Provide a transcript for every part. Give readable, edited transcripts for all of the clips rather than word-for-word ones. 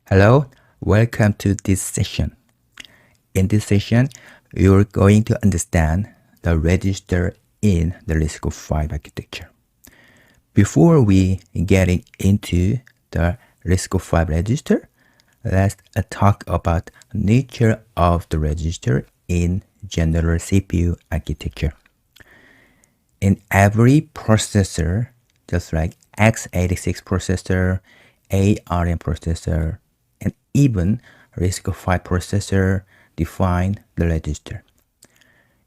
Hello, welcome to this session. In this session, you're going to understand the register in the RISC-V architecture. Before we getting into the RISC-V register, let's talk about nature of the register in general CPU architecture. In every processor, just like x86 processor, ARM processor, and even RISC-V processor define the register.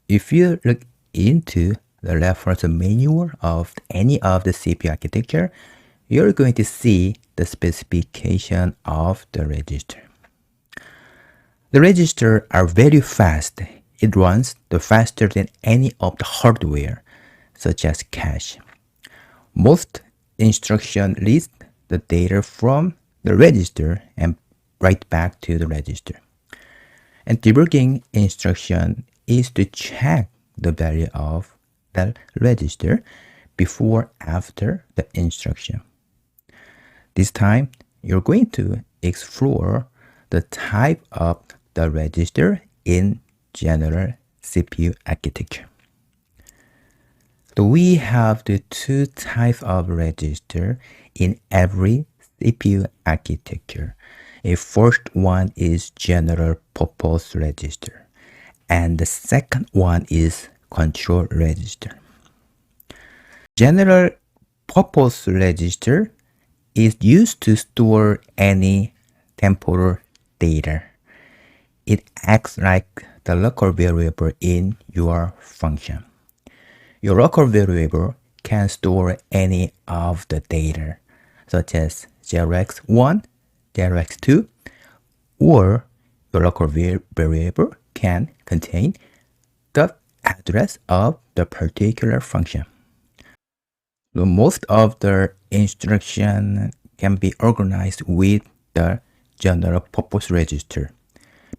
If you look into the reference manual of any of the CPU architecture, you're going to see the specification of the register. The registers are very fast. It runs faster than any of the hardware, such as cache. Most instructions read the data from the register and write back to the register. And debugging instruction is to check the value of the register before after the instruction. This time, you're going to explore the type of the register in general CPU architecture. So we have the two types of register in every CPU architecture. A first one is general purpose register, and the second one is control register. General purpose register is used to store any temporal data. It acts like the local variable in your function. Your local variable can store any of the data, such as 0x1, 0x2, or your local variable can contain the address of the particular function. So most of the instruction can be organized with the general purpose register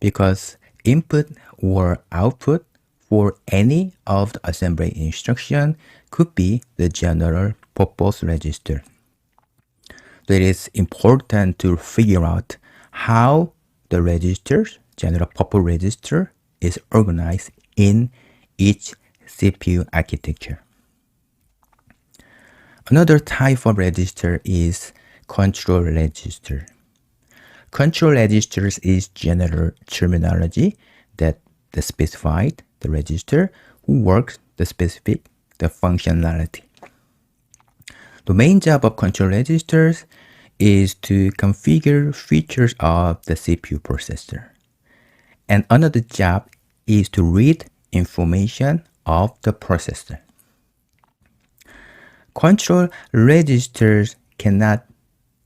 because input or output for any of the assembly instruction could be the general purpose register. So it is important to figure out how the registers, general purpose register, is organized in each CPU architecture. Another type of register is control register. Control registers is general terminology that specified the register who works the specific functionality. The main job of control registers is to configure features of the CPU processor. And another job is to read information of the processor. Control registers cannot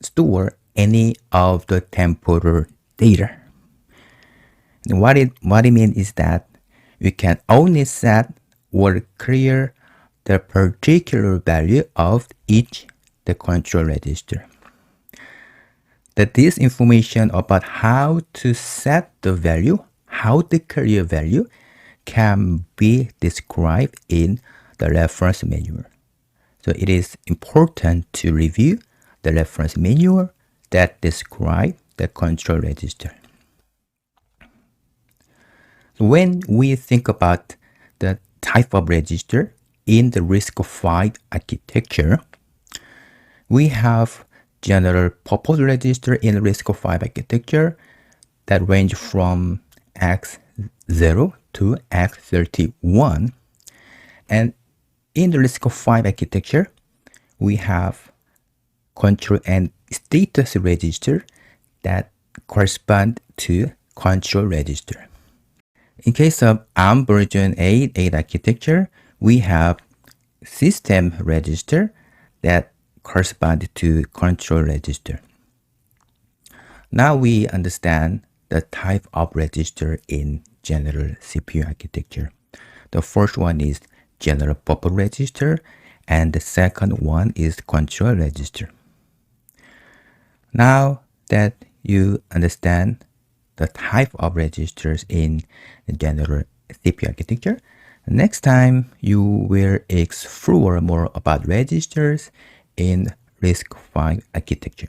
store any of the temporal data. And what it means is that you can only set or clear the particular value of each the control register. That this information about how to set the value, how to clear value, can be described in the reference manual. So it is important to review the reference manual that describe the control register. When we think about the type of register in the RISC-V architecture, we have general purpose register in RISC-V architecture that range from x0 to x31. And in the RISC-V architecture, we have control and status register that correspond to control register. In case of ARM version 8.8 architecture, we have system register that correspond to control register. Now we understand the type of register in general CPU architecture. The first one is general purpose register, and the second one is control register. Now that you understand the type of registers in general CPU architecture, next time you will explore more about registers in RISC-V architecture.